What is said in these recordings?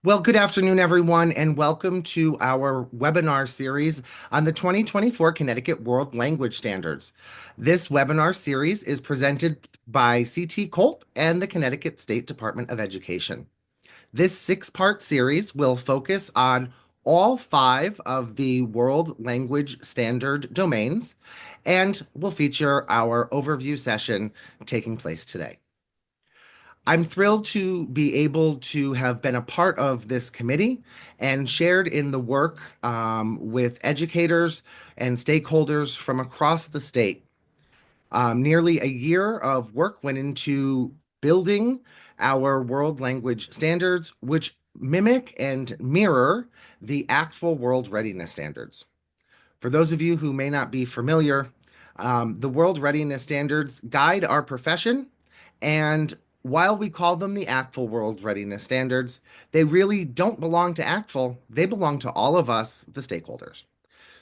Well, good afternoon, everyone, and welcome to our webinar series on the 2024 Connecticut World Language Standards. This webinar series is presented by CT Colt and the Connecticut State Department of Education. This six-part series will focus on all five of the World Language Standard domains and will feature our overview session taking place today. I'm thrilled to be able to have been a part of this committee and shared in the work with educators and stakeholders from across the state. Nearly a year of work went into building our world language standards, which mimic and mirror the ACTFL World Readiness Standards. For those of you who may not be familiar, the World Readiness Standards guide our profession, and while we call them the ACTFL World Readiness Standards, they really don't belong to ACTFL. They belong to all of us, the stakeholders.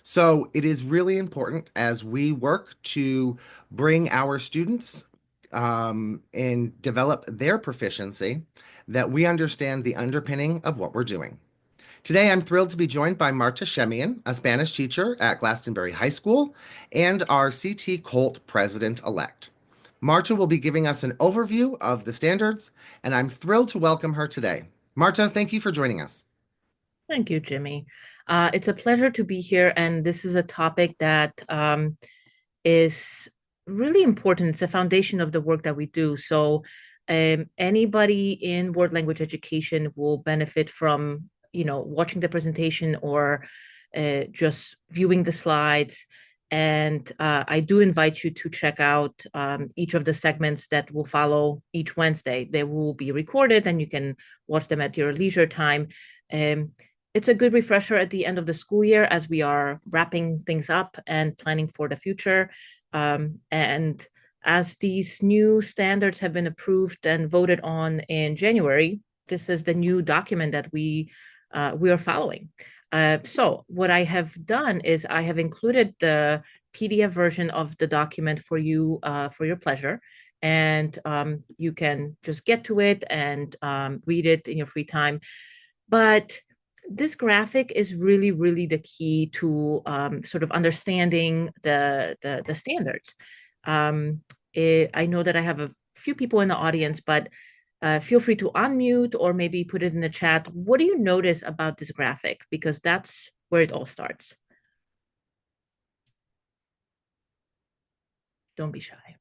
So it is really important as we work to bring our students and develop their proficiency that we understand the underpinning of what we're doing. Today, I'm thrilled to be joined by Marta Shemian, a Spanish teacher at Glastonbury High School, and our CT Colt president-elect. Marta will be giving us an overview of the standards, and I'm thrilled to welcome her today. Marta, thank you for joining us. Thank you, Jimmy. It's a pleasure to be here, and this is a topic that is really important. It's the foundation of the work that we do. So, anybody in world language education will benefit from, watching the presentation or just viewing the slides. And I do invite you to check out each of the segments that will follow each Wednesday. They will be recorded, and you can watch them at your leisure time. Um, it's a good refresher at the end of the school year as we are wrapping things up and planning for the future. And as these new standards have been approved and voted on in January, this is the new document that we are following. So what I have done is I have included the PDF version of the document for you for your pleasure. And you can just get to it and read it in your free time. But this graphic is really, really the key to sort of understanding the standards. I know that I have a few people in the audience, but feel free to unmute or maybe put it in the chat. What do you notice about this graphic? Because that's where it all starts. Don't be shy.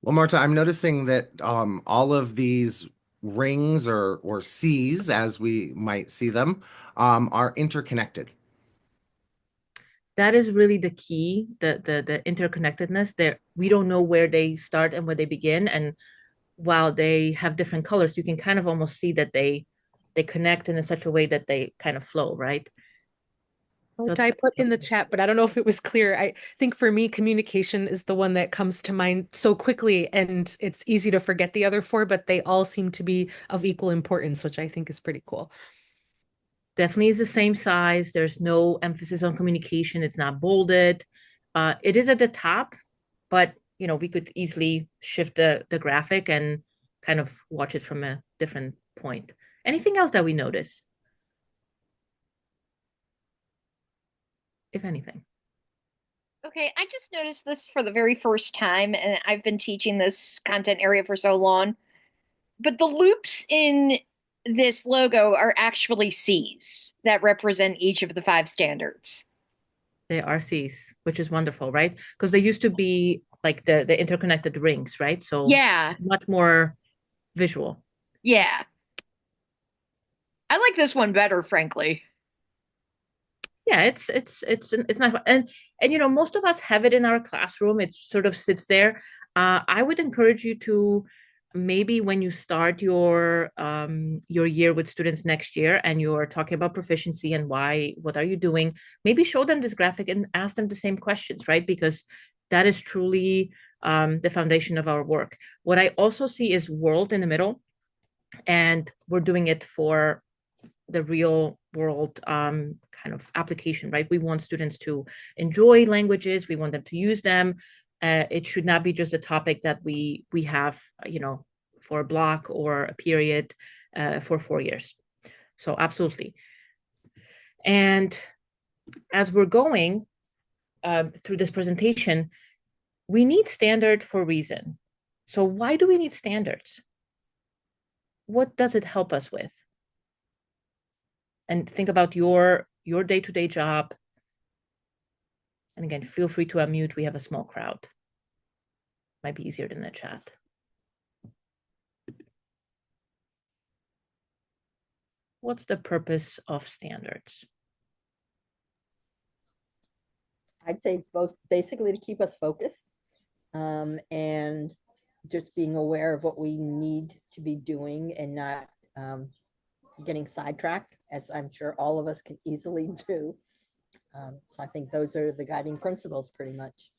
Well, Marta, I'm noticing that all of these rings or C's, as we might see them, are interconnected. That is really the key, the interconnectedness. There, we don't know where they start and where they begin, and while they have different colors, you can kind of almost see that they connect in such a way that they kind of flow, right? So What it's I put in the chat, but I don't know if it was clear. I think for me, communication is the one that comes to mind so quickly, and it's easy to forget the other four, but they all seem to be of equal importance, which I think is pretty cool. definitely is the same size. There's no emphasis on communication. It's not bolded. It is at the top, but we could easily shift the graphic and kind of watch it from a different point. Anything else that we notice, if anything? Okay, I just noticed this for the very first time, and I've been teaching this content area for so long. But the loops in this logo are actually C's that represent each of the five standards. They are Cs, which is wonderful, right? Because they used to be like the interconnected rings, right? So Yeah, it's much more visual. yeah. I like this one better, frankly. Yeah, it's not, and most of us have it in our classroom. It sort of sits there. I would encourage you to maybe when you start your year with students next year and you're talking about proficiency and why, what are you doing, maybe show them this graphic and ask them the same questions, right? Because that is truly the foundation of our work. What I also see is world in the middle, and we're doing it for the real world kind of application, right? We want students to enjoy languages. We want them to use them. It should not be just a topic that we have, for a block or a period for 4 years. So absolutely. And as we're going through this presentation, we need standard for a reason. So why do we need standards? What does it help us with? And think about your day-to-day job. And again, feel free to unmute. We have a small crowd. Might be easier than the chat. What's the purpose of standards? I'd say it's both basically to keep us focused and just being aware of what we need to be doing and not getting sidetracked, as I'm sure all of us can easily do. So I think those are the guiding principles pretty much.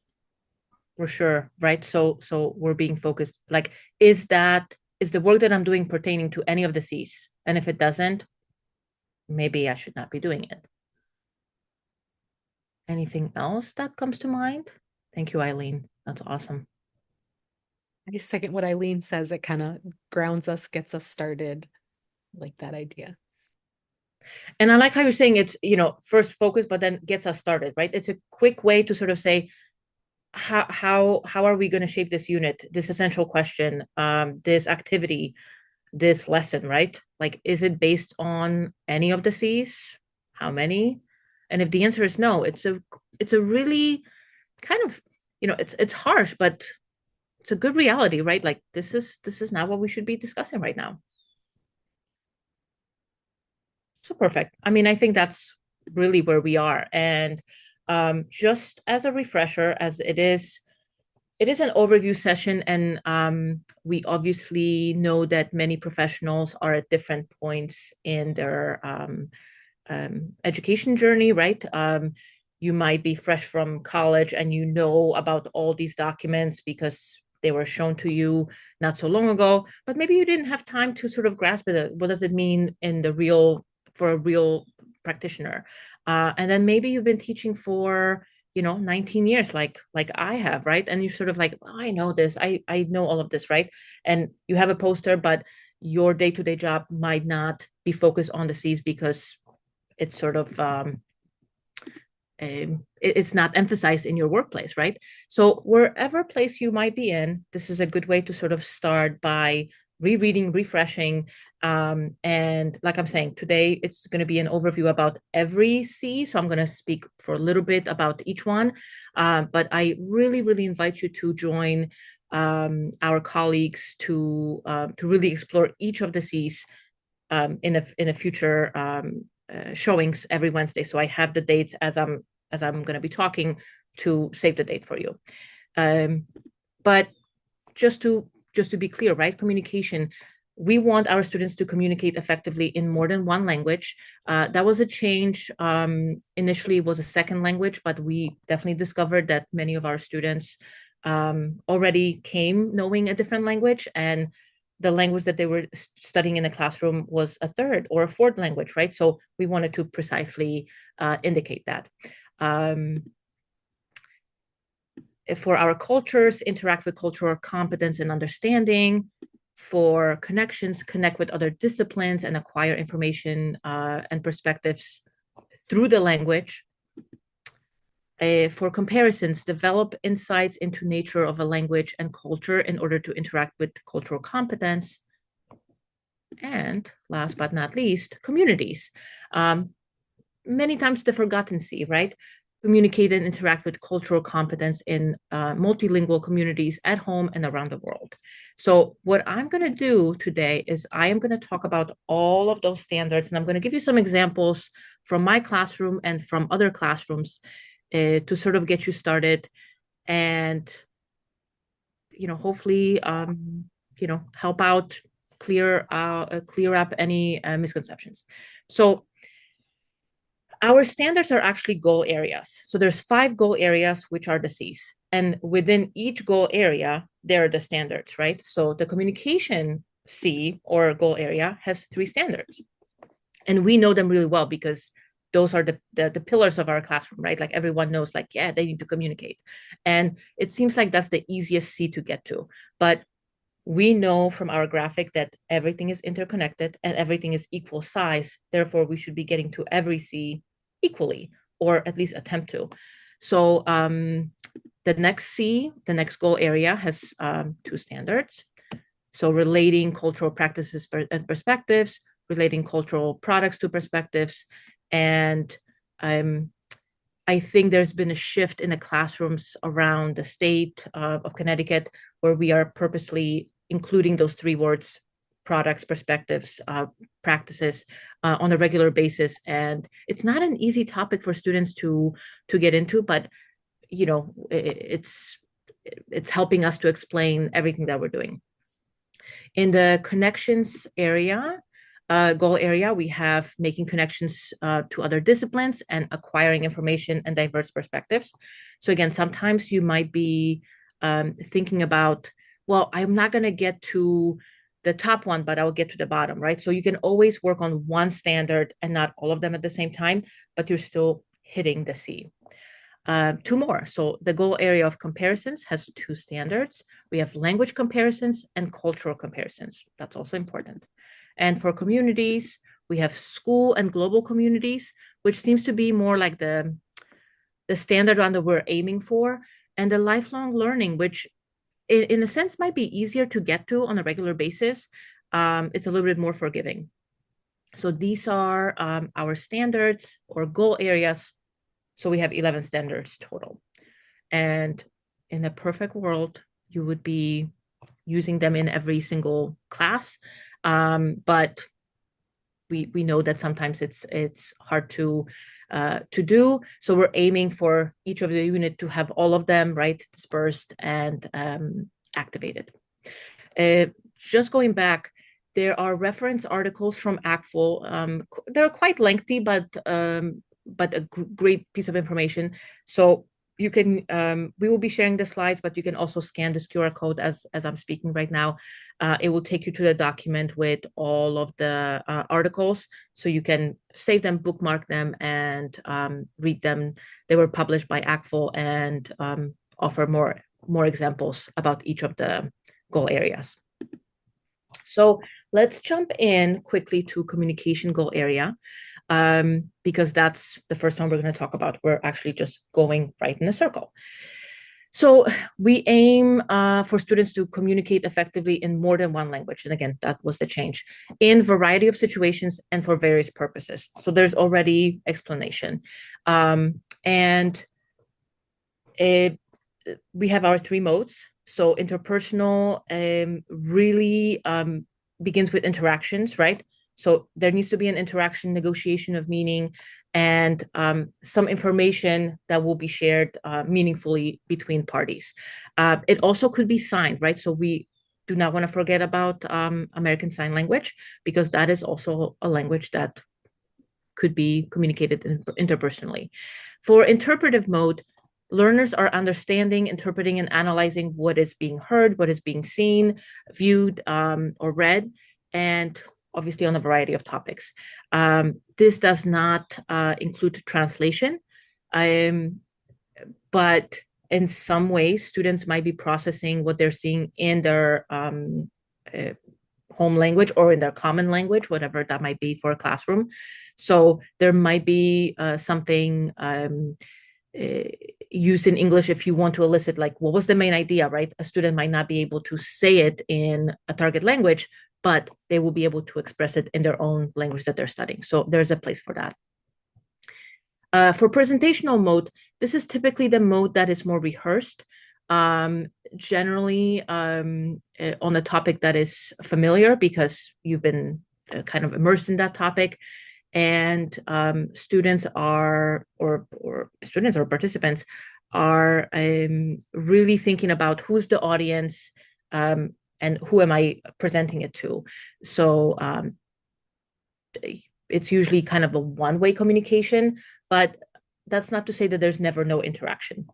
For sure, right? So we're being focused. Like, is the work that I'm doing pertaining to any of the C's? And if it doesn't, maybe I should not be doing it. Anything else that comes to mind? Thank you, Eileen. That's awesome. I second what Eileen says. It kind of grounds us, gets us started. Like that idea. And I like how you're saying it's, first focus, but then gets us started, right? It's a quick way to sort of say, how are we going to shape this unit, this essential question, this activity, this lesson, right? Like, is it based on any of the C's? How many? And if the answer is no, it's a really kind of, it's harsh, but it's a good reality, right? Like, this is not what we should be discussing right now. So perfect. I mean, I think that's really where we are. And just as a refresher, as it is an overview session, and we obviously know that many professionals are at different points in their education journey, right? You might be fresh from college and you know about all these documents because they were shown to you not so long ago, but maybe you didn't have time to sort of grasp it. What does it mean for a real practitioner? And then maybe you've been teaching for 19 years, like I have, right? And you're sort of like, oh, I know this, I know all of this, right? And you have a poster, but your day-to-day job might not be focused on the C's because it's sort of it's not emphasized in your workplace, right? So wherever place you might be in, this is a good way to sort of start by rereading, refreshing. And like I'm saying, today it's going to be an overview about every C. So I'm going to speak for a little bit about each one. But I really, really invite you to join our colleagues to really explore each of the C's in a future showings every Wednesday. So I have the dates as I'm going to be talking to save the date for you. But just to be clear, right? Communication. We want our students to communicate effectively in more than one language. That was a change. Initially, it was a second language, but we definitely discovered that many of our students already came knowing a different language, and the language that they were studying in the classroom was a third or a fourth language, right? So we wanted to precisely indicate that. For our cultures, interact with cultural competence and understanding. For connections, connect with other disciplines and acquire information and perspectives through the language. For comparisons, develop insights into nature of a language and culture in order to interact with cultural competence. And last but not least, communities. Many times the forgotten C, right? Communicate and interact with cultural competence in multilingual communities at home and around the world. So what I'm going to do today is I am going to talk about all of those standards, and I'm going to give you some examples from my classroom and from other classrooms to sort of get you started and, hopefully, help out, clear up any misconceptions. So our standards are actually goal areas. So there's 5 goal areas, which are the C's. And within each goal area, there are the standards, right? So the communication C or goal area has 3 standards. And we know them really well because those are the pillars of our classroom, right? Like everyone knows, like, yeah, they need to communicate. And it seems like that's the easiest C to get to. But We know from our graphic that everything is interconnected and everything is equal size. Therefore, we should be getting to every C equally, or at least attempt to. So the next goal area has 2 standards. So relating cultural practices and perspectives, relating cultural products to perspectives. And I think there's been a shift in the classrooms around the state of Connecticut, where we are purposely including those 3 words: products, perspectives, practices, on a regular basis. And it's not an easy topic for students to get into, but it's helping us to explain everything that we're doing. In the connections area, goal area, we have making connections to other disciplines and acquiring information and diverse perspectives. So again, sometimes you might be thinking about, well, I'm not going to get to the top one, but I'll get to the bottom, right? So you can always work on one standard and not all of them at the same time, but you're still hitting the C. 2 more. So the goal area of comparisons has 2 standards. We have language comparisons and cultural comparisons. That's also important. And for communities, we have school and global communities, which seems to be more like the standard one that we're aiming for, and the lifelong learning, which in a sense might be easier to get to on a regular basis. It's a little bit more forgiving. So these are our standards or goal areas. So we have 11 standards total. And in a perfect world, you would be using them in every single class. But we know that sometimes it's hard to do. So we're aiming for each of the unit to have all of them, right, dispersed and activated. Just going back, there are reference articles from ACTFL. They're quite lengthy, but a great piece of information. So you can, we will be sharing the slides, but you can also scan this QR code as I'm speaking right now. It will take you to the document with all of the articles, so you can save them, bookmark them, and read them. They were published by ACTFL and offer more examples about each of the goal areas. So let's jump in quickly to communication goal area. Because that's the first one we're going to talk about. We're actually just going right in a circle. So we aim for students to communicate effectively in more than one language. And again, that was the change, in variety of situations and for various purposes. So there's already explanation. And we have our 3 modes. So interpersonal really begins with interactions, right? So there needs to be an interaction, negotiation of meaning, and some information that will be shared meaningfully between parties. It also could be signed, right? So we do not want to forget about American Sign Language, because that is also a language that could be communicated interpersonally. For interpretive mode, learners are understanding, interpreting, and analyzing what is being heard, what is being seen, viewed, or read, and obviously on a variety of topics. This does not include translation, but in some ways, students might be processing what they're seeing in their home language or in their common language, whatever that might be for a classroom. So there might be something used in English if you want to elicit, like, what was the main idea, right? A student might not be able to say it in a target language, but they will be able to express it in their own language that they're studying. So there's a place for that. For presentational mode, this is typically the mode that is more rehearsed, generally on a topic that is familiar because you've been kind of immersed in that topic. And students or participants are really thinking about who's the audience, and who am I presenting it to? So it's usually kind of a one-way communication, but that's not to say that there's never no interaction.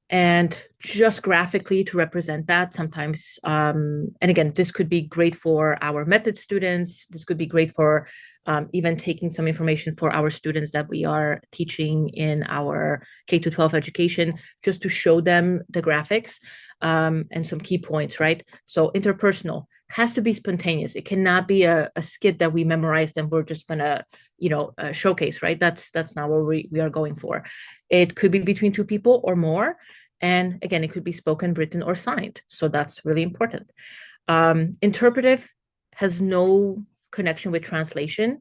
And just graphically to represent that sometimes, and again, this could be great for our method students. This could be great for even taking some information for our students that we are teaching in our K-12 education, just to show them the graphics. and some key points, right? So interpersonal has to be spontaneous. It cannot be a skit that we memorized and we're just gonna, showcase, right? That's not what we are going for. It could be between two people or more. And again, it could be spoken, written, or signed. So that's really important. Interpretive has no connection with translation.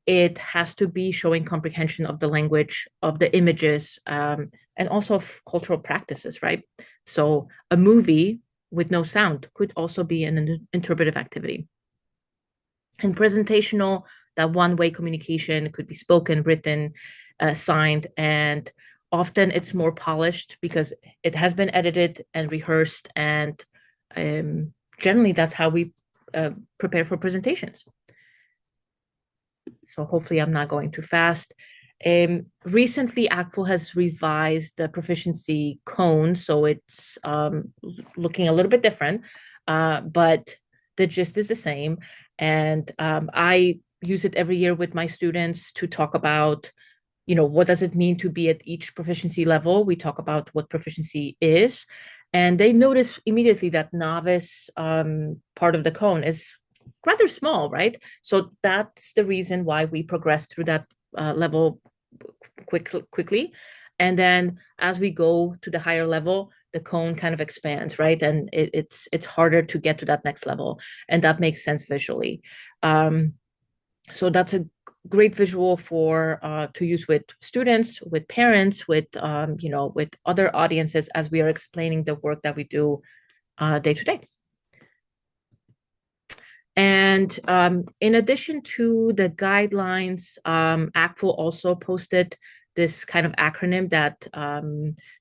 It has to be showing comprehension of the language, of the images, and also of cultural practices, right? So a movie with no sound could also be an interpretive activity. And presentational, that one-way communication could be spoken, written, signed, and often it's more polished because it has been edited and rehearsed, and generally that's how we prepare for presentations. So hopefully I'm not going too fast. Recently, ACTFL has revised the proficiency cone, so it's looking a little bit different, but the gist is the same. And I use it every year with my students to talk about, what does it mean to be at each proficiency level? We talk about what proficiency is, and they notice immediately that novice part of the cone is rather small, right? So that's the reason why we progress through that level quickly. And then as we go to the higher level, the cone kind of expands, right? And it's harder to get to that next level. And that makes sense visually. So that's a great visual for to use with students, with parents, with with other audiences as we are explaining the work that we do day to day. And in addition to the guidelines, ACTFL also posted this kind of acronym that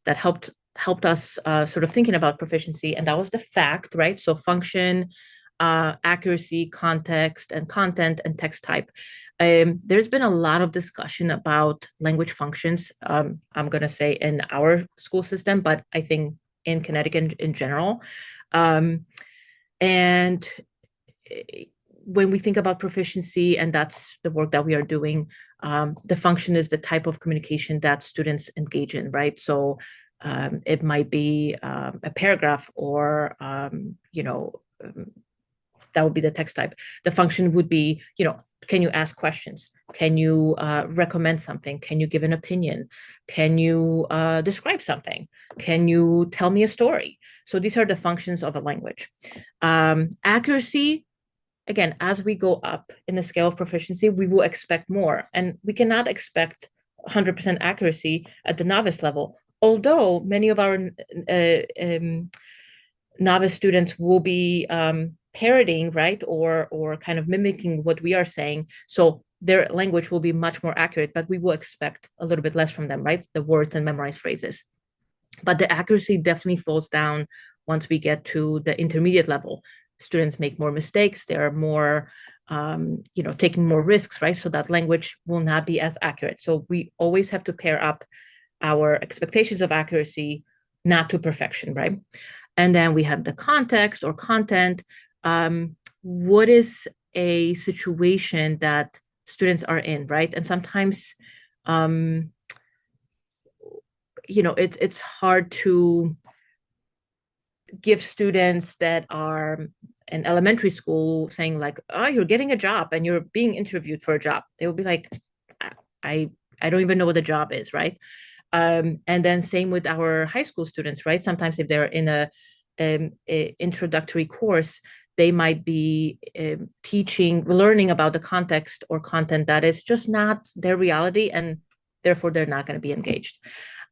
that helped us sort of thinking about proficiency, and that was the FACT, right? So function, accuracy, context, and content, and text type. There's been a lot of discussion about language functions. I'm going to say in our school system, but I think in Connecticut in general. And when we think about proficiency, and that's the work that we are doing, the function is the type of communication that students engage in, right? So it might be a paragraph or, that would be the text type. The function would be, can you ask questions? Can you recommend something? Can you give an opinion? Can you describe something? Can you tell me a story? So these are the functions of a language. Accuracy, again, as we go up in the scale of proficiency, we will expect more. And we cannot expect 100% accuracy at the novice level, although many of our novice students will be parroting, right, or kind of mimicking what we are saying. So their language will be much more accurate, but we will expect a little bit less from them, right? The words and memorized phrases. But the accuracy definitely falls down once we get to the intermediate level. Students make more mistakes. They're more, taking more risks, right? So that language will not be as accurate. So we always have to pair up our expectations of accuracy, not to perfection, right? And then we have the context or content. What is a situation that students are in, right? And sometimes, it's hard to give students that are in elementary school saying like, oh, you're getting a job and you're being interviewed for a job. They will be like, I don't even know what the job is, right? And then same with our high school students, right? Sometimes if they're in a introductory course, they might be learning about the context or content that is just not their reality, and therefore they're not going to be engaged.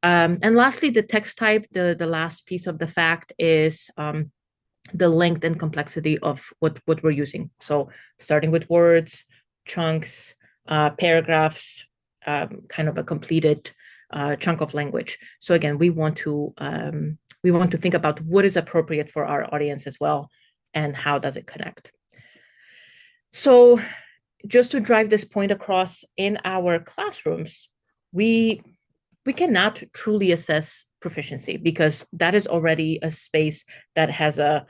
And lastly, the text type, the last piece of the FACT is the length and complexity of what we're using. So starting with words, chunks, paragraphs, kind of a completed chunk of language. So again, we want to think about what is appropriate for our audience as well, and how does it connect. So just to drive this point across, in our classrooms, we cannot truly assess proficiency because that is already a space that has a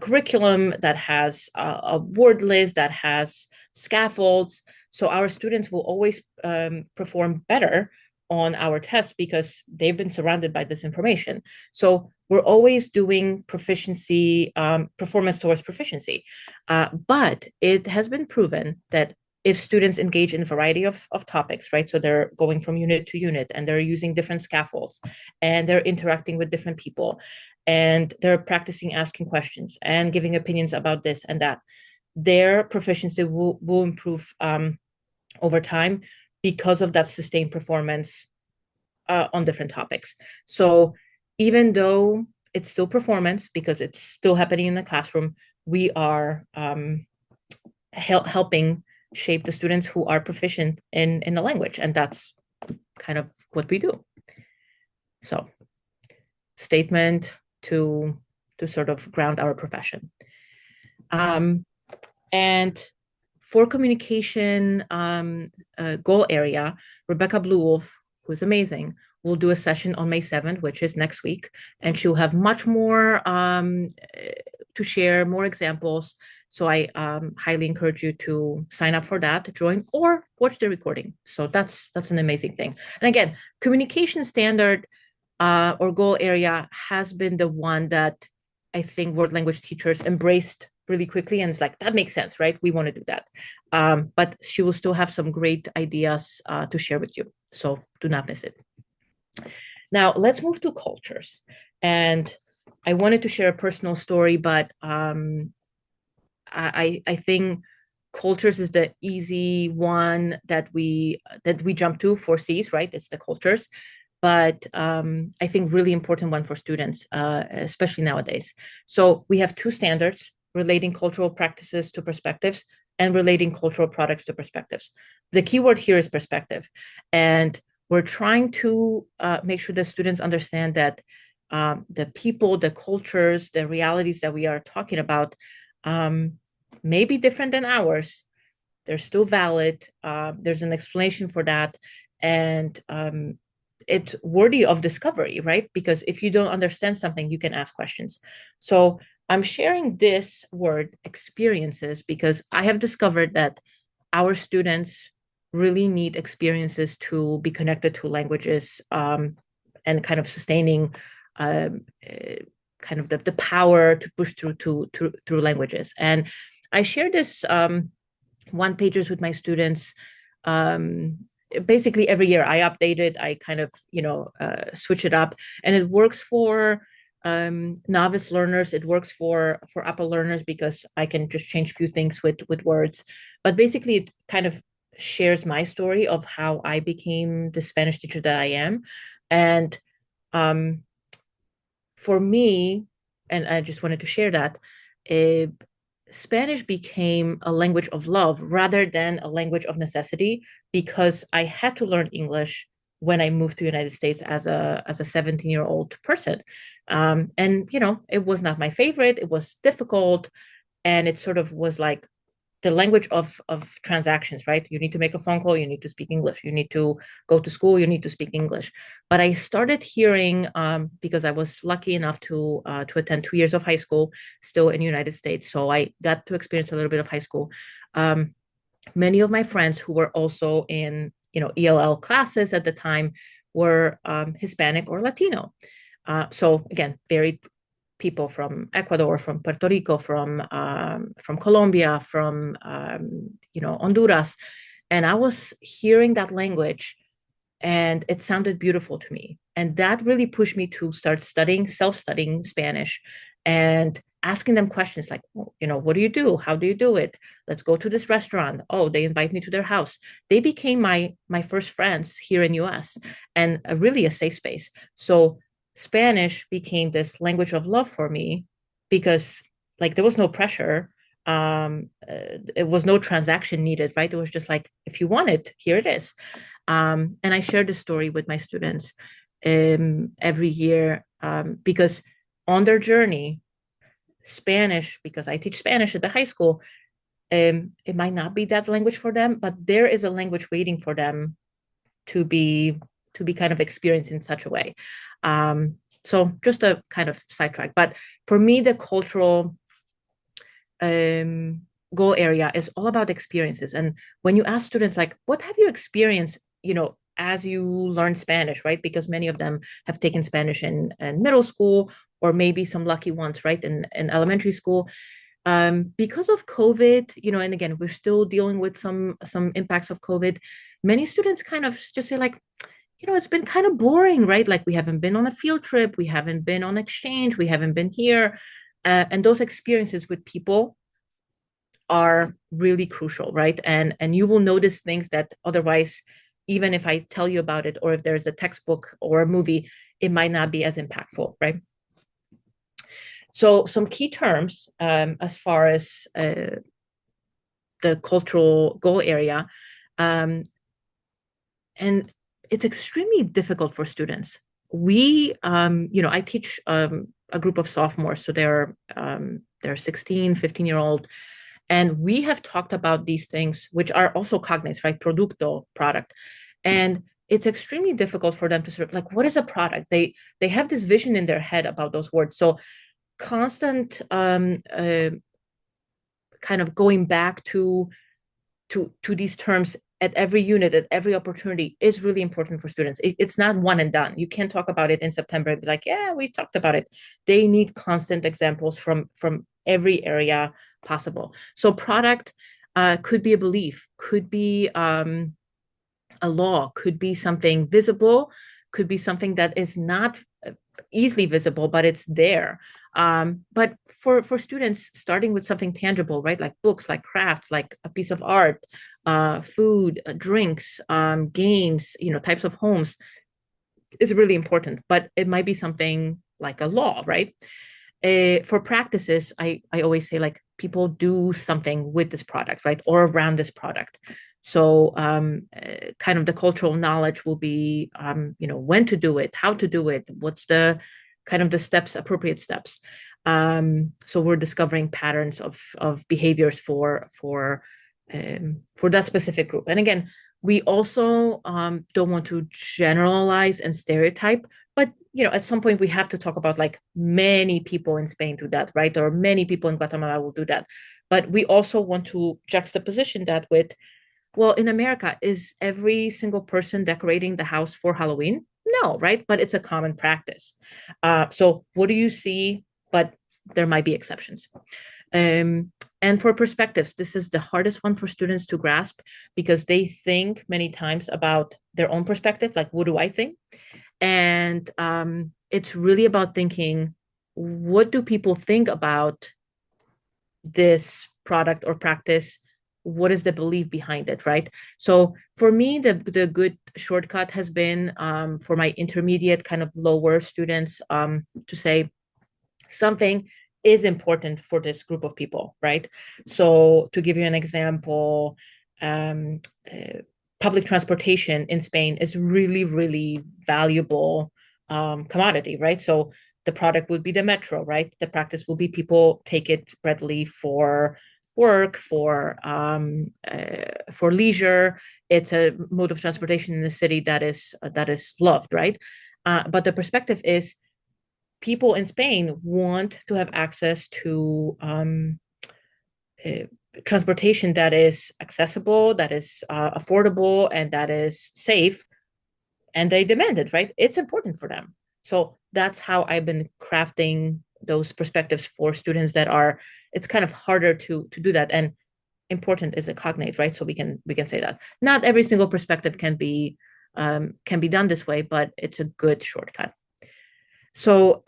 curriculum, that has a word list, that has scaffolds. So our students will always perform better on our tests because they've been surrounded by this information. So we're always doing proficiency, performance towards proficiency. But it has been proven that if students engage in a variety of topics, right? So they're going from unit to unit and they're using different scaffolds and they're interacting with different people and they're practicing asking questions and giving opinions about this and that, their proficiency will improve over time because of that sustained performance on different topics. So even though it's still performance because it's still happening in the classroom, we are helping shape the students who are proficient in the language, and that's kind of what we do. So, statement to sort of ground our profession. And for communication goal area, Rebecca Bluewolf, who is amazing, will do a session on May 7th, which is next week, and she'll have much more to share, more examples. So I highly encourage you to sign up for that, join, or watch the recording. So that's an amazing thing. And again, communication standard or goal area has been the one that I think world language teachers embraced really quickly, and it's like, that makes sense, right? We want to do that. But she will still have some great ideas to share with you. So do not miss it. Now let's move to cultures. And I wanted to share a personal story, but I think cultures is the easy one that we jump to for C's, right? It's the cultures. But I think really important one for students, especially nowadays. So we have two standards: relating cultural practices to perspectives and relating cultural products to perspectives. The key word here is perspective. And we're trying to make sure that students understand that the people, the cultures, the realities that we are talking about may be different than ours. They're still valid. There's an explanation for that. And it's worthy of discovery, right? Because if you don't understand something, you can ask questions. So I'm sharing this word, experiences, because I have discovered that our students really need experiences to be connected to languages and kind of sustaining kind of the power to push through languages. And I share this one pagers with my students. Basically every year I update it. I kind of switch it up, and it works for novice learners. It works for upper learners because I can just change a few things with words. But basically it kind of shares my story of how I became the Spanish teacher that I am. And for me, and I just wanted to share that, Spanish became a language of love rather than a language of necessity, because I had to learn English when I moved to the United States as a 17-year-old person. And it was not my favorite. It was difficult. And it sort of was like the language of transactions, right? You need to make a phone call, you need to speak English. You need to go to school, you need to speak English. But I started hearing, because I was lucky enough to attend 2 years of high school still in the United States. So I got to experience a little bit of high school. Many of my friends who were also in, ELL classes at the time were Hispanic or Latino. So again, varied people from Ecuador, from Puerto Rico, from Colombia, from Honduras, and I was hearing that language, and it sounded beautiful to me, and that really pushed me to start self-studying Spanish, and asking them questions like, what do you do? How do you do it? Let's go to this restaurant. Oh, they invite me to their house. They became my first friends here in US, and really a safe space. So Spanish became this language of love for me because there was no pressure. It was no transaction needed, right? It was just like, if you want it, here it is. And I share this story with my students every year because on their journey, Spanish, because I teach Spanish at the high school, it might not be that language for them, but there is a language waiting for them to be kind of experienced in such a way. So just a kind of sidetrack, but for me, the cultural goal area is all about experiences. And when you ask students, like, what have you experienced, as you learn Spanish, right? Because many of them have taken Spanish in middle school, or maybe some lucky ones, right, in elementary school. Because of COVID, and again, we're still dealing with some impacts of COVID. Many students kind of just say like, it's been kind of boring, right? Like we haven't been on a field trip, we haven't been on exchange, we haven't been here. And those experiences with people are really crucial, right? And you will notice things that otherwise, even if I tell you about it, or if there's a textbook or a movie, it might not be as impactful, right? So some key terms as far as the cultural goal area, and it's extremely difficult for students. I teach a group of sophomores, so they're 16, 15-year-old, and we have talked about these things, which are also cognates, right? Producto, product. And it's extremely difficult for them to sort of like, what is a product? They have this vision in their head about those words. So constant kind of going back to these terms at every unit, at every opportunity is really important for students. It's not one and done. You can't talk about it in September and be like, yeah, we talked about it. They need constant examples from every area possible. So product could be a belief, could be a law, could be something visible, could be something that is not easily visible, but it's there. But for students, starting with something tangible, right? Like books, like crafts, like a piece of art, food, drinks, games, types of homes is really important, but it might be something like a law, right? For practices, I always say like people do something with this product, right? Or around this product. So kind of the cultural knowledge will be, when to do it, how to do it, what's the kind of the steps, appropriate steps. So we're discovering patterns of behaviors for that specific group. And again, we also don't want to generalize and stereotype, but at some point we have to talk about like many people in Spain do that, right? Or many people in Guatemala will do that. But we also want to juxtaposition that with, well, in America, is every single person decorating the house for Halloween? No, right? But it's a common practice. So what do you see? But there might be exceptions. And for perspectives, this is the hardest one for students to grasp because they think many times about their own perspective, like, what do I think? And it's really about thinking, what do people think about this product or practice? What is the belief behind it, right? So for me, the good shortcut has been for my intermediate kind of lower students to say something is important for this group of people, right? So to give you an example, public transportation in Spain is really, really valuable commodity, right? So the product would be the metro, right? The practice will be people take it readily for work, for leisure. It's a mode of transportation in the city that is loved, right? But the perspective is people in Spain want to have access to transportation that is accessible, that is affordable, and that is safe, and they demand it, right? It's important for them. So that's how I've been crafting those perspectives for students that are, it's kind of harder to do that. And important is a cognate, right? So we can say that. Not every single perspective can be done this way, but it's a good shortcut. So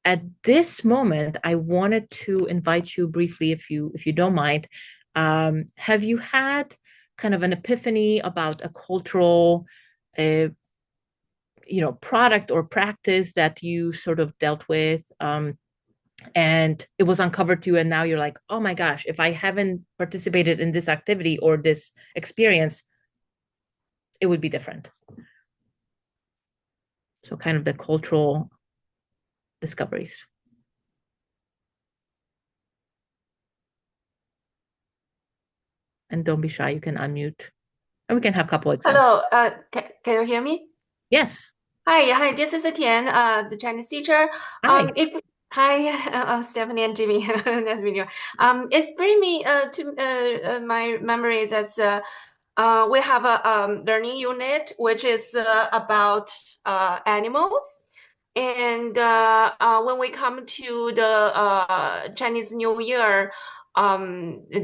at this moment, I wanted to invite you briefly, if you don't mind. Have you had kind of an epiphany about a cultural product or practice that you sort of dealt with and it was uncovered to you, and now you're like, oh my gosh, if I haven't participated in this activity or this experience, it would be different? So kind of the cultural discoveries. And don't be shy, you can unmute. And we can have a couple examples. Hello, can you hear me? Yes. Hi, this is Tian, the Chinese teacher. Hi. Hi, Stephanie and Jimmy. Nice video. It's bring me to my memory that we have a learning unit which is about animals. And when we come to the Chinese New Year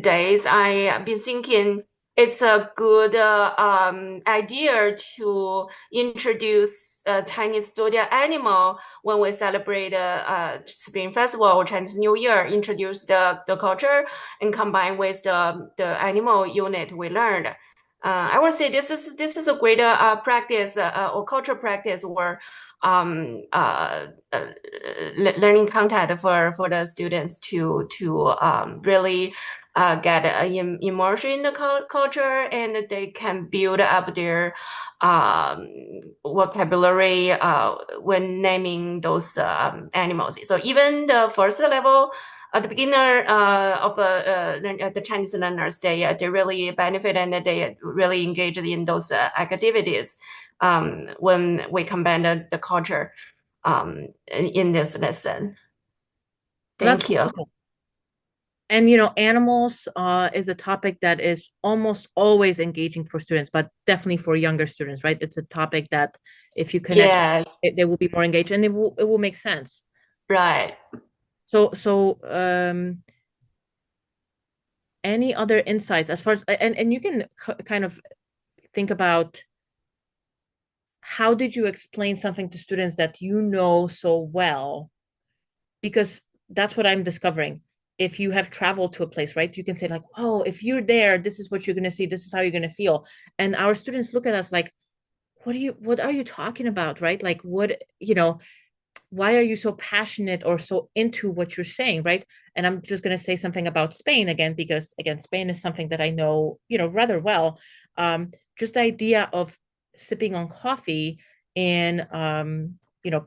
days, I have been thinking it's a good idea to introduce a Chinese zodiac animal when we celebrate Spring Festival or Chinese New Year, introduce the culture and combine with the animal unit we learned. I would say this is a great practice or cultural practice or learning content for the students to really get immersion in the culture, and they can build up their vocabulary when naming those animals. So even the first level, the beginner of the Chinese learners, they really benefit and they really engage in those activities when we combine the culture in this lesson. That's Thank you. wonderful. And animals is a topic that is almost always engaging for students, but definitely for younger students, right? It's a topic that if you connect, Yes, they will be more engaged, and it will make sense. right. So any other insights as far as and you can kind of think about how did you explain something to students that you know so well? Because that's what I'm discovering. If you have traveled to a place, right, you can say like, oh, if you're there, this is what you're going to see, this is how you're going to feel. And our students look at us like, what are you talking about, right? Like, what, why are you so passionate or so into what you're saying, right? And I'm just going to say something about Spain again, because again, Spain is something that I know, rather well. Just the idea of sipping on coffee in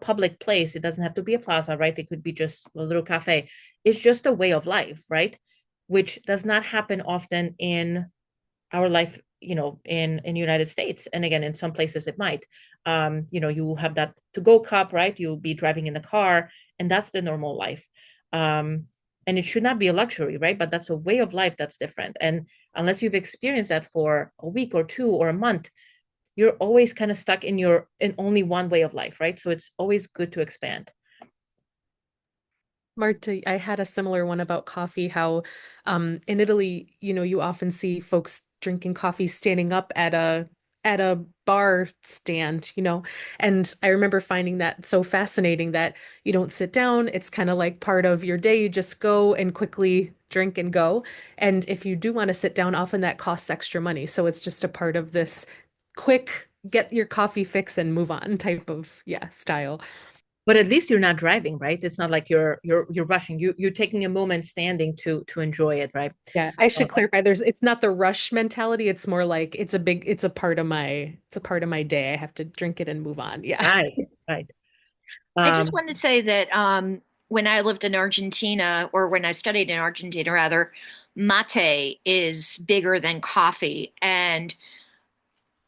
public place. It doesn't have to be a plaza, right? It could be just a little cafe. It's just a way of life, right? Which does not happen often in our life, in United States. And again, in some places it might. You have that to go cup, right? You'll be driving in the car, and that's the normal life. And it should not be a luxury, right? But that's a way of life that's different. And unless you've experienced that for a week or two or a month, you're always kind of stuck in only one way of life, right? So it's always good to expand. Marta, I had a similar one about coffee, how in Italy, you often see folks drinking coffee standing up at a bar stand, and I remember finding that so fascinating that you don't sit down. It's kind of like part of your day. You just go and quickly drink and go. And if you do want to sit down, often that costs extra money. So it's just a part of this quick get your coffee fix and move on type of style. But at least you're not driving, right? It's not like you're rushing. You're taking a moment standing to enjoy it, right? Yeah, I should clarify. It's not the rush mentality. It's more like it's a part of my day. I have to drink it and move on. Yeah. Right. I just wanted to say that when I lived in Argentina, or when I studied in Argentina, rather, mate is bigger than coffee. And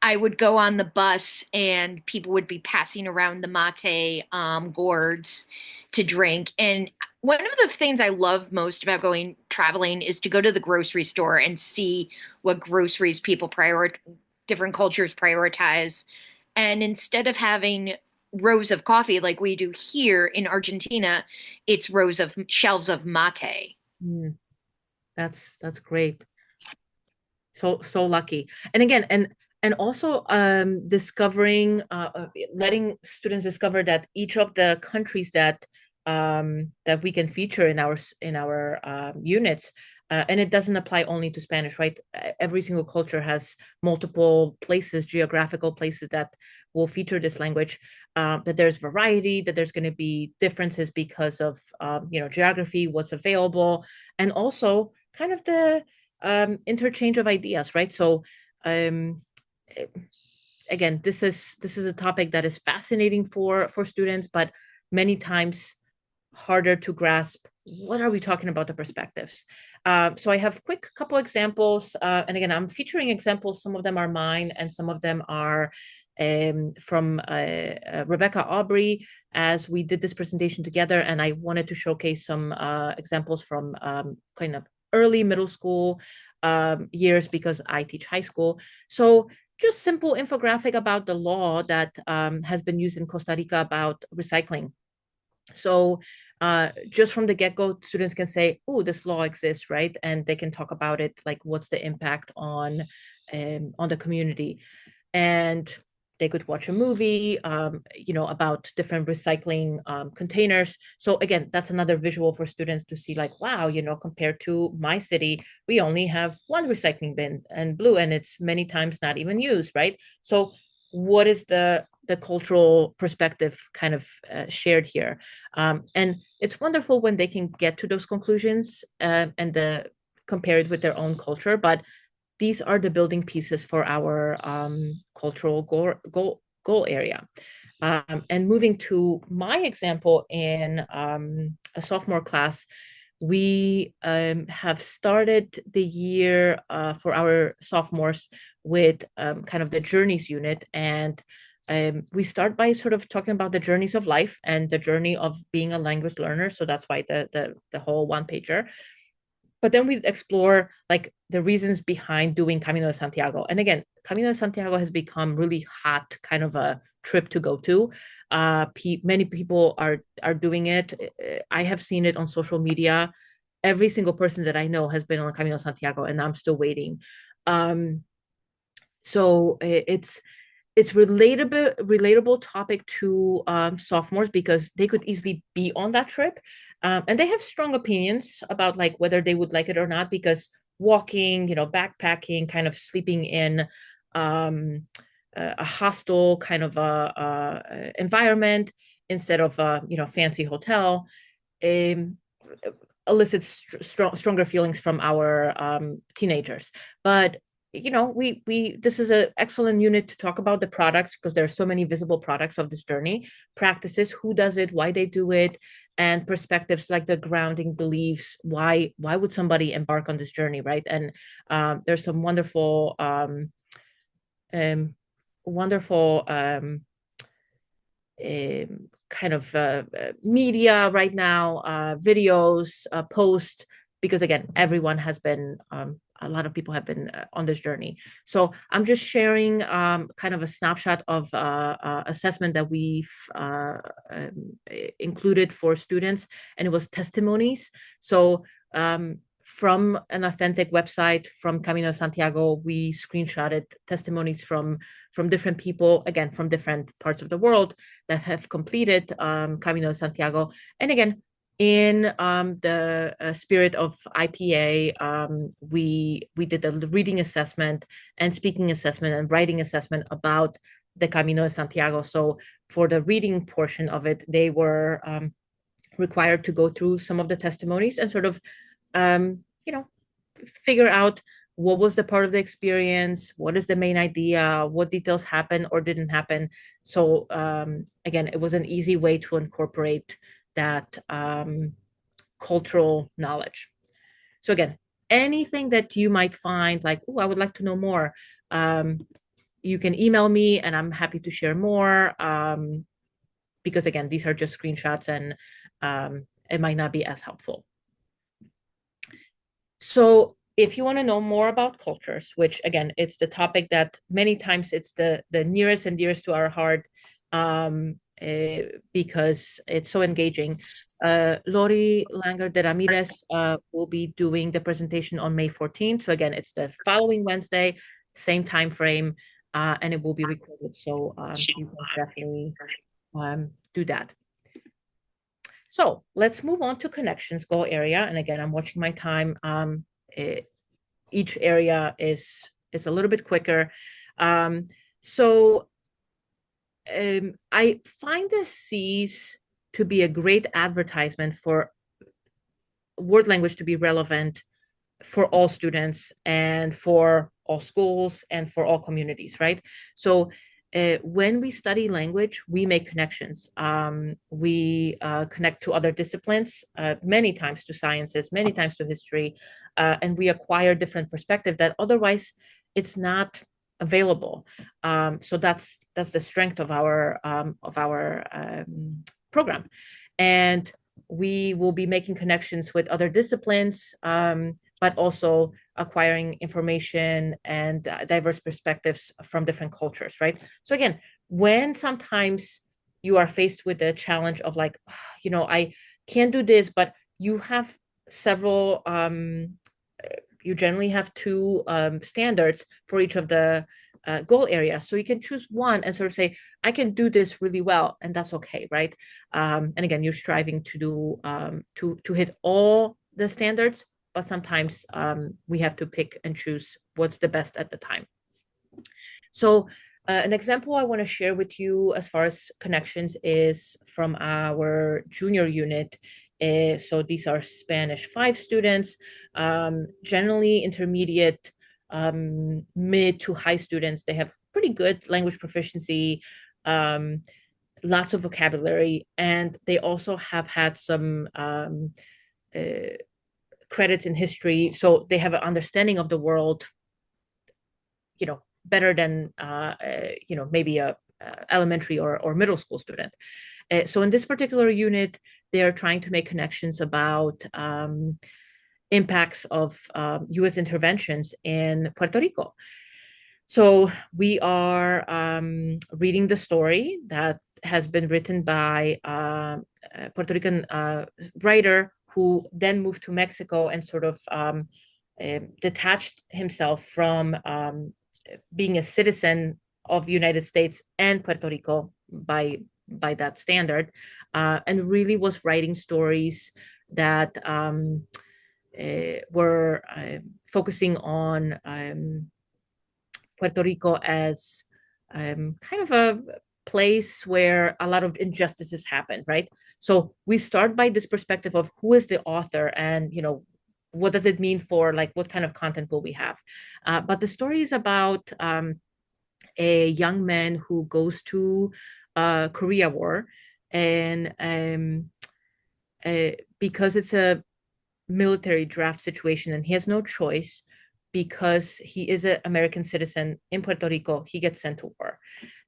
I would go on the bus and people would be passing around the mate gourds to drink. And one of the things I love most about going traveling is to go to the grocery store and see what groceries different cultures prioritize. And instead of having rows of coffee like we do here in Argentina, it's shelves of mate. That's great. So lucky. And again, and also discovering, letting students discover that each of the countries that we can feature in our units, and it doesn't apply only to Spanish, right? Every single culture has multiple places, geographical places that will feature this language. That there's variety, that there's going to be differences because of geography, what's available, and also kind of the interchange of ideas, right? So again, this is a topic that is fascinating for students, but many times harder to grasp. What are we talking about, the perspectives? So I have quick couple examples, and again, I'm featuring examples. Some of them are mine, and some of them are from Rebecca Aubrey, as we did this presentation together, and I wanted to showcase some examples from kind of early middle school years because I teach high school. So just simple infographic about the law that has been used in Costa Rica about recycling. So just from the get-go, students can say, oh, this law exists, right? And they can talk about it, like what's the impact on the community. And they could watch a movie, about different recycling containers. So again, that's another visual for students to see like, wow, compared to my city, we only have one recycling bin and blue, and it's many times not even used, right? So what is the cultural perspective kind of shared here? And it's wonderful when they can get to those conclusions and compare it with their own culture, but these are the building pieces for our cultural goal area. And moving to my example in a sophomore class, we have started the year for our sophomores with kind of the journeys unit. And we start by sort of talking about the journeys of life and the journey of being a language learner. So that's why the whole one pager. But then we explore like the reasons behind doing Camino de Santiago. And again, Camino de Santiago has become really hot, kind of a trip to go to. Many people are doing it. I have seen it on social media. Every single person that I know has been on Camino de Santiago, and I'm still waiting. So it's relatable topic to sophomores because they could easily be on that trip. And they have strong opinions about like whether they would like it or not, because walking, backpacking, kind of sleeping in a hostel kind of environment instead of a fancy hotel elicits stronger feelings from our teenagers. But we this is an excellent unit to talk about the products, because there are so many visible products of this journey, practices, who does it, why they do it, and perspectives like the grounding beliefs. Why would somebody embark on this journey, right? And there's some wonderful kind of media right now, videos, posts, because again, everyone has been a lot of people have been on this journey. So I'm just sharing kind of a snapshot of assessment that we've included for students, and it was testimonies. So from an authentic website from Camino de Santiago, we screenshotted testimonies from different people, again, from different parts of the world that have completed Camino de Santiago. And again, in the spirit of IPA, we did a reading assessment and speaking assessment and writing assessment about the Camino de Santiago. So for the reading portion of it, they were required to go through some of the testimonies and sort of figure out what was the part of the experience, what is the main idea, what details happened or didn't happen. So again, it was an easy way to incorporate that cultural knowledge. So again, anything that you might find like, oh, I would like to know more, you can email me and I'm happy to share more, because again, these are just screenshots and it might not be as helpful. So if you want to know more about cultures, which again, it's the topic that many times it's the nearest and dearest to our heart, because it's so engaging. Lori Langer de Ramirez will be doing the presentation on May 14th. So again, it's the following Wednesday, same time frame, and it will be recorded. So you can definitely do that. So let's move on to connections goal area. And again, I'm watching my time. Each area is a little bit quicker. I find the C's to be a great advertisement for word language to be relevant for all students and for all schools and for all communities, right? So when we study language, we make connections. We connect to other disciplines, many times to sciences, many times to history, and we acquire different perspective that otherwise it's not available. So that's the strength of our program. And we will be making connections with other disciplines, but also acquiring information and diverse perspectives from different cultures, right? So again, when sometimes you are faced with the challenge of like, I can't do this, but you have several, you generally have two standards for each of the goal areas. So you can choose one and sort of say, I can do this really well, and that's okay, right? And again, you're striving to do to hit all the standards, but sometimes we have to pick and choose what's the best at the time. So an example I want to share with you as far as connections is from our junior unit. So these are Spanish 5 students, generally intermediate, mid to high students. They have pretty good language proficiency, lots of vocabulary, and they also have had some credits in history. So they have an understanding of the world, better than maybe a elementary or middle school student. So in this particular unit, they are trying to make connections about impacts of U.S. interventions in Puerto Rico. So we are reading the story that has been written by a Puerto Rican writer who then moved to Mexico and sort of detached himself from being a citizen of the United States and Puerto Rico by that standard, and really was writing stories that were focusing on Puerto Rico as kind of a place where a lot of injustices happen, right? So we start by this perspective of who is the author and, what does it mean for like what kind of content will we have? But the story is about a young man who goes to Korea War, and because it's a military draft situation and he has no choice because he is an American citizen in Puerto Rico, he gets sent to war,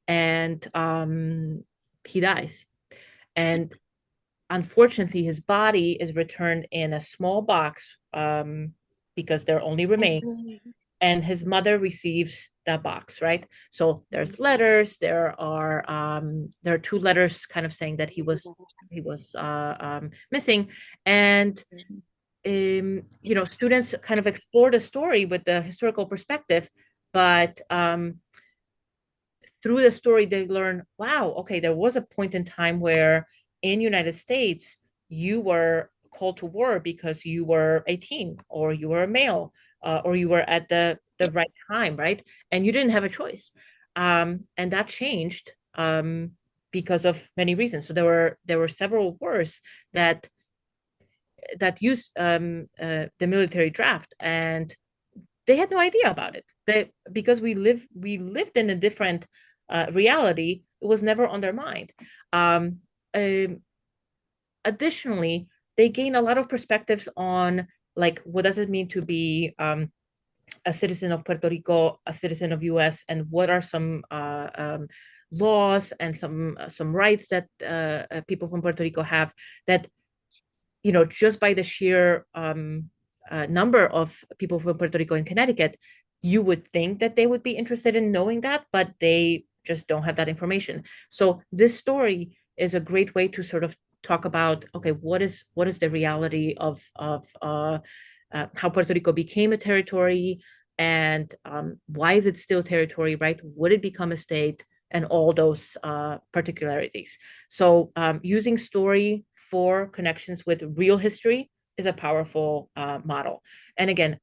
and he dies. And unfortunately, his body is returned in a small box because there are only remains, and his mother receives that box, right? So there's letters. There are 2 letters kind of saying that he was missing, and students kind of explore the story with the historical perspective, but through the story they learn, wow, okay, there was a point in time where in United States you were called to war because you were 18 or you were a male, or you were at the right time, right? And you didn't have a choice, and that changed because of many reasons. So there were several wars that used the military draft, and they had no idea about it. Because we lived in a different reality, it was never on their mind. Additionally, they gain a lot of perspectives on like what does it mean to be a citizen of Puerto Rico, a citizen of U.S., and what are some laws and some rights that people from Puerto Rico have that just by the sheer number of people from Puerto Rico and Connecticut, you would think that they would be interested in knowing that, but they just don't have that information. So this story is a great way to sort of talk about, okay, what is the reality of how Puerto Rico became a territory, and why is it still territory, right? Would it become a state? And all those particularities. So using story for connections with real history is a powerful model. And again,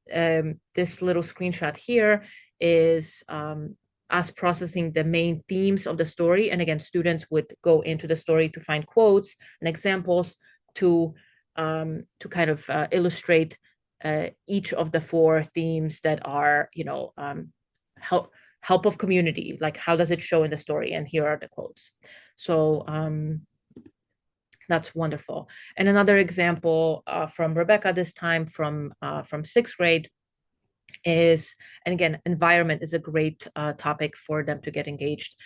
this little screenshot here is us processing the main themes of the story. And again, students would go into the story to find quotes and examples to kind of illustrate each of the 4 themes that are, help of community, like how does it show in the story? And here are the quotes. So that's wonderful. And another example from Rebecca, this time from 6th grade, is, and again, environment is a great topic for them to get engaged.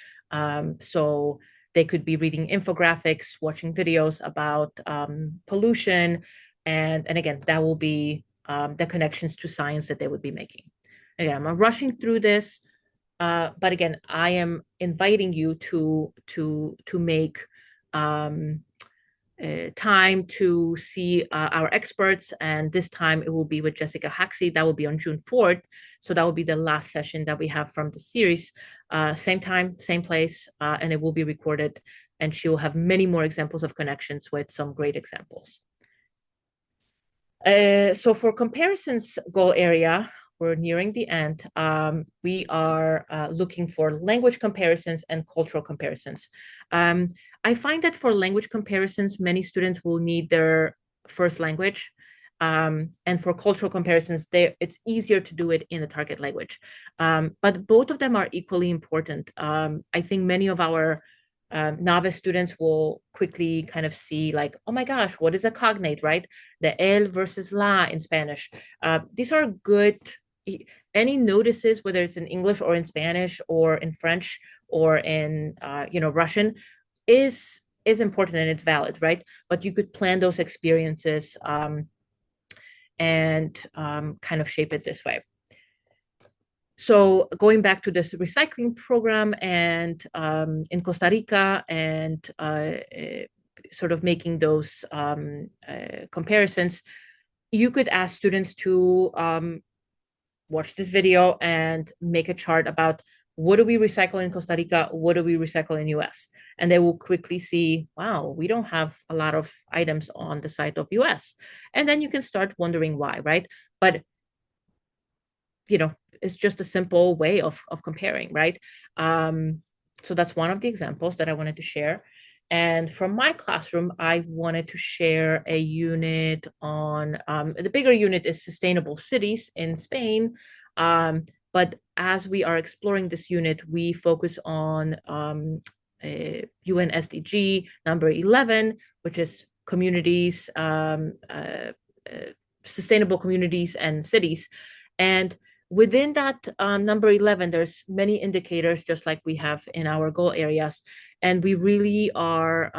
So They could be reading infographics, watching videos about pollution, and again, that will be the connections to science that they would be making. Again, I'm rushing through this, but again, I am inviting you to make time to see our experts, and this time it will be with Jessica Haxey. That will be on June 4th. So that will be the last session that we have from the series. Same time, same place, and it will be recorded, and she will have many more examples of connections with some great examples. So for comparisons goal area, we're nearing the end. We are looking for language comparisons and cultural comparisons. I find that for language comparisons, many students will need their first language. And for cultural comparisons, it's easier to do it in the target language. But both of them are equally important. I think many of our novice students will quickly kind of see like, oh my gosh, what is a cognate, right? The el versus la in Spanish. These are good, any notices, whether it's in English or in Spanish or in French or in, Russian, is important and it's valid, right? But you could plan those experiences and kind of shape it this way. So going back to this recycling program and in Costa Rica and sort of making those comparisons, you could ask students to watch this video and make a chart about what do we recycle in Costa Rica, what do we recycle in US? And they will quickly see, wow, we don't have a lot of items on the site of US. And then you can start wondering why, right? But it's just a simple way of comparing, right? So that's one of the examples that I wanted to share. And from my classroom, I wanted to share a unit on, the bigger unit is sustainable cities in Spain. But as we are exploring this unit, we focus on UN SDG number 11, which is communities, sustainable communities and cities. And within that number 11, there's many indicators, just like we have in our goal areas. And we really are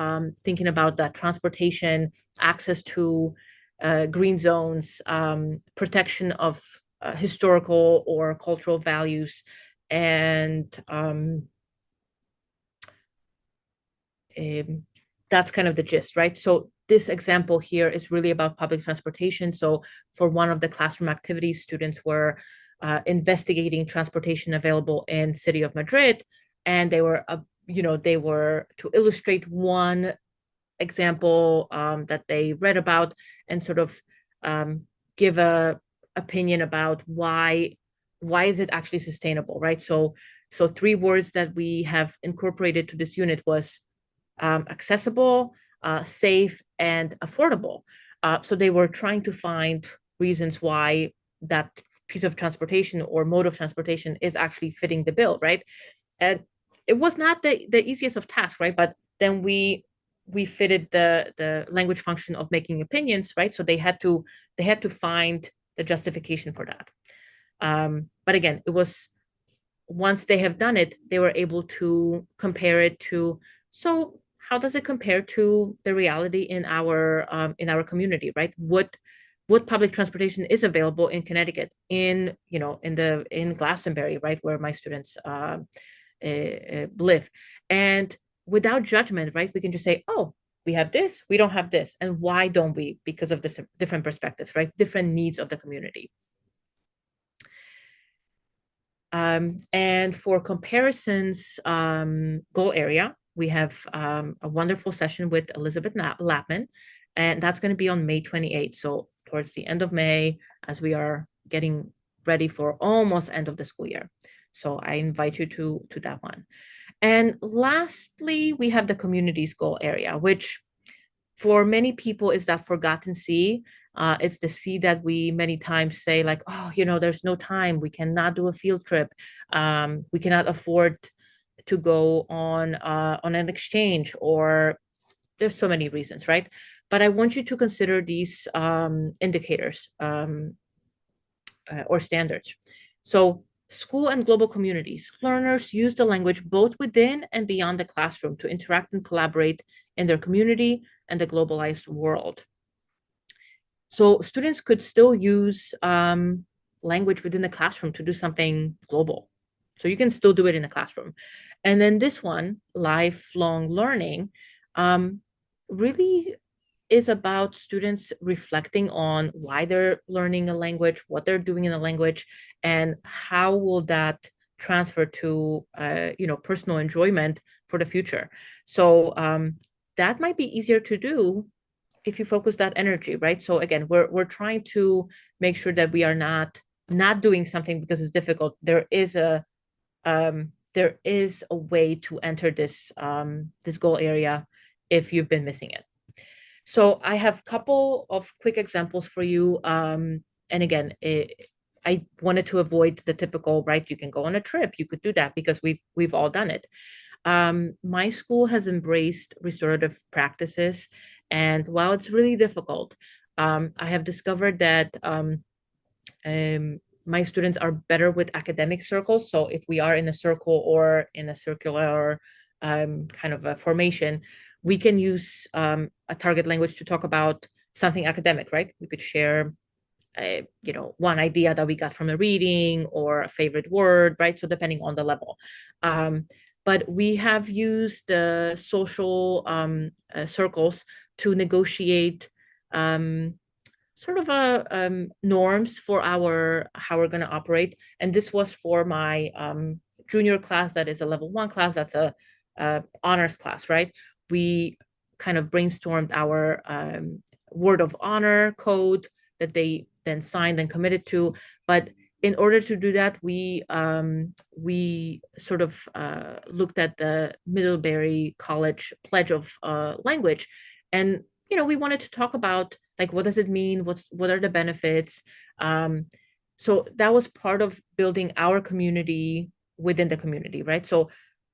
thinking about that transportation, access to green zones, protection of historical or cultural values, and that's kind of the gist, right? So this example here is really about public transportation. So for one of the classroom activities, students were investigating transportation available in City of Madrid, and they were to illustrate one example that they read about and sort of give a opinion about why is it actually sustainable, right? So 3 words that we have incorporated to this unit was accessible, safe, and affordable. So they were trying to find reasons why that piece of transportation or mode of transportation is actually fitting the bill, right? And it was not the easiest of tasks, right? But then we fitted the language function of making opinions, right? So they had to find the justification for that. But again, it was, once they have done it, they were able to compare it to, so how does it compare to the reality in our community, right? What public transportation is available in Connecticut, in Glastonbury, right, where my students live, and without judgment, right, we can just say, oh, we have this, we don't have this, and why don't we? Because of this different perspectives, right, different needs of the community. And for comparisons goal area, we have a wonderful session with Elizabeth Lapman, and that's going to be on May 28th. So towards the end of May, as we are getting ready for almost end of the school year. So I invite you to that one. And lastly, we have the communities goal area, which for many people is that forgotten sea. It's the sea that we many times say like, oh, there's no time. We cannot do a field trip. We cannot afford to go on an exchange, or there's so many reasons, right? But I want you to consider these indicators or standards. So School and global communities. Learners use the language both within and beyond the classroom to interact and collaborate in their community and the globalized world. So students could still use language within the classroom to do something global. So you can still do it in the classroom. And then this one, lifelong learning, really is about students reflecting on why they're learning a language, what they're doing in the language, and how will that transfer to personal enjoyment for the future. So that might be easier to do if you focus that energy, right? So again, we're trying to make sure that we are not doing something because it's difficult. There is a way to enter this goal area if you've been missing it. So I have a couple of quick examples for you. And again, I wanted to avoid the typical, right? You can go on a trip, you could do that because we've all done it. My school has embraced restorative practices, and while it's really difficult, I have discovered that my students are better with academic circles. So if we are in a circle or in a circular kind of a formation, we can use a target language to talk about something academic, right? We could share, one idea that we got from a reading or a favorite word, right? So depending on the level. But we have used social circles to negotiate sort of norms for how we're going to operate. And this was for my junior class, that is a level 1 class, that's a honors class, right? We kind of brainstormed our word of honor code that they then signed and committed to. But in order to do that, we sort of looked at the Middlebury College Pledge of Language, and we wanted to talk about, like, what does it mean? What are the benefits? So that was part of building our community within the community, right? So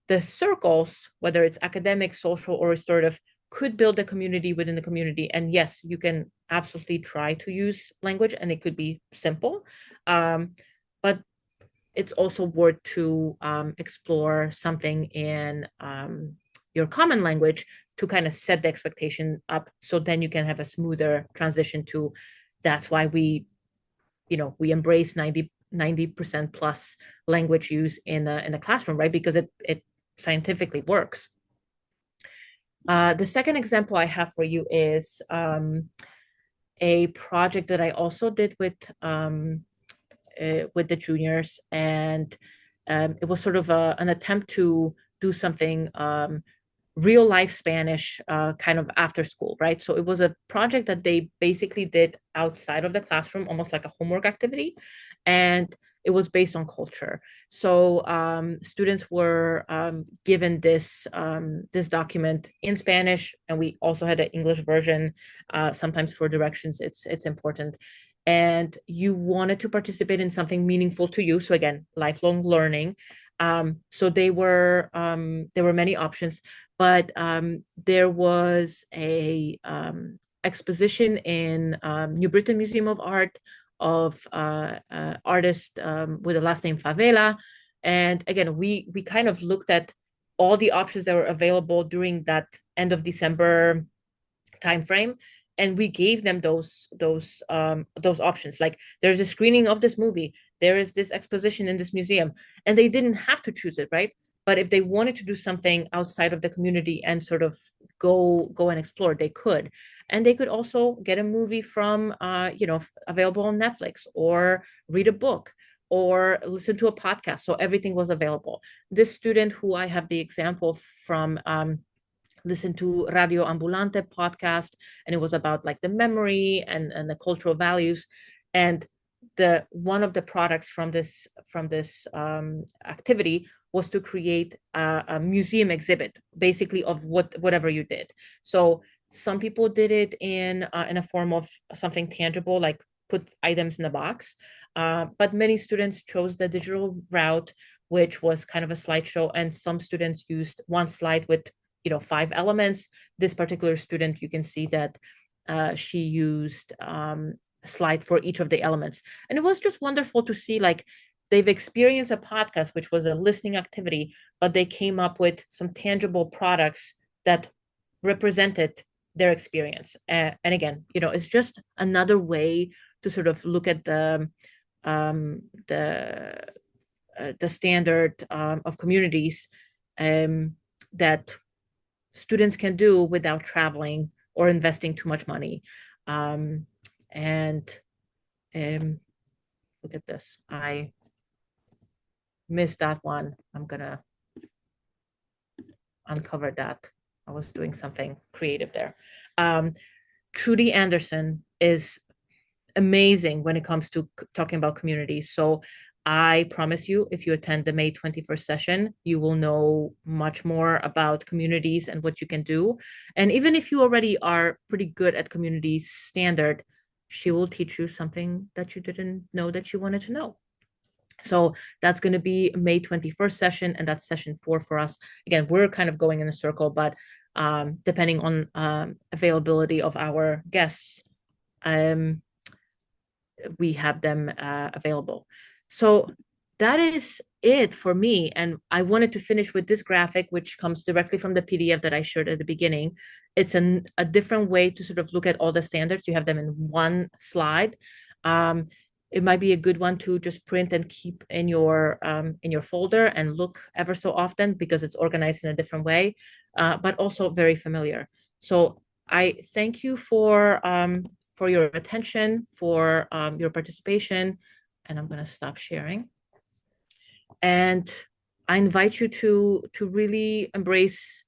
the circles, whether it's academic, social, or restorative, could build a community within the community. And yes, you can absolutely try to use language, and it could be simple. But it's also worth to explore something in your common language to kind of set the expectation up, so then you can have a smoother transition to. That's why we embrace 90% plus language use in a classroom, right? Because it scientifically works. The second example I have for you is a project that I also did with the juniors, and it was sort of an attempt to do something real life Spanish kind of after school, right? So it was a project that they basically did outside of the classroom, almost like a homework activity, and it was based on culture. So students were given this document in Spanish, and we also had an English version. Sometimes for directions, it's important. And you wanted to participate in something meaningful to you. So again, lifelong learning. So there were many options, but there was a exposition in New Britain Museum of Art of artist with the last name Favela. And again, we kind of looked at all the options that were available during that end of December timeframe, and we gave them those options. Like, there's a screening of this movie, there is this exposition in this museum, and they didn't have to choose it, right? But if they wanted to do something outside of the community and sort of go and explore, they could. And they could also get a movie from available on Netflix, or read a book, or listen to a podcast. So everything was available. This student, who I have the example from, listened to Radio Ambulante podcast, and it was about like the memory and the cultural values. And one of the products from this activity was to create a museum exhibit, basically, of whatever you did. So some people did it in a form of something tangible, like put items in a box, but many students chose the digital route, which was kind of a slideshow, and some students used one slide with 5 elements. This particular student, you can see that she used a slide for each of the elements, and it was just wonderful to see, like, they've experienced a podcast, which was a listening activity, but they came up with some tangible products that represented their experience. And again, it's just another way to sort of look at um, the the standard of communities that students can do without traveling or investing too much money. And look at this. I missed that one. I'm gonna uncover that. I was doing something creative there. Trudy Anderson is amazing when it comes to talking about communities. So I promise you, if you attend the May 21st session, you will know much more about communities and what you can do. And even if you already are pretty good at community standard, she will teach you something that you didn't know that you wanted to know. So that's going to be May 21st session, and that's session 4 for us. Again, we're kind of going in a circle, but depending on availability of our guests, we have them available. So that is it for me. And I wanted to finish with this graphic, which comes directly from the PDF that I shared at the beginning. It's a different way to sort of look at all the standards. You have them in one slide. It might be a good one to just print and keep in your folder and look ever so often, because it's organized in a different way, but also very familiar. So I thank you for your attention, for your participation, and I'm going to stop sharing. And I invite you to really embrace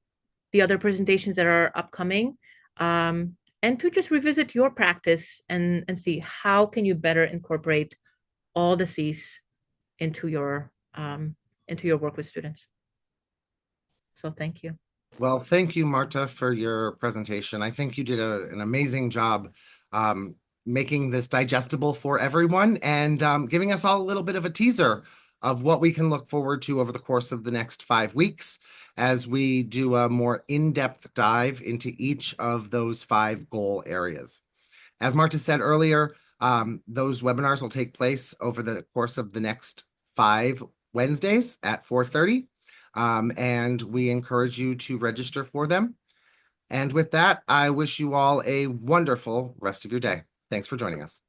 the other presentations that are upcoming, and to just revisit your practice and see how can you better incorporate all the C's into your work with students. So thank you. Well, thank you, Marta, for your presentation. I think you did an amazing job making this digestible for everyone, and giving us all a little bit of a teaser of what we can look forward to over the course of the next 5 weeks as we do a more in-depth dive into each of those 5 goal areas. As Marta said earlier, those webinars will take place over the course of the next 5 Wednesdays at 4:30. And we encourage you to register for them. And with that, I wish you all a wonderful rest of your day. Thanks for joining us.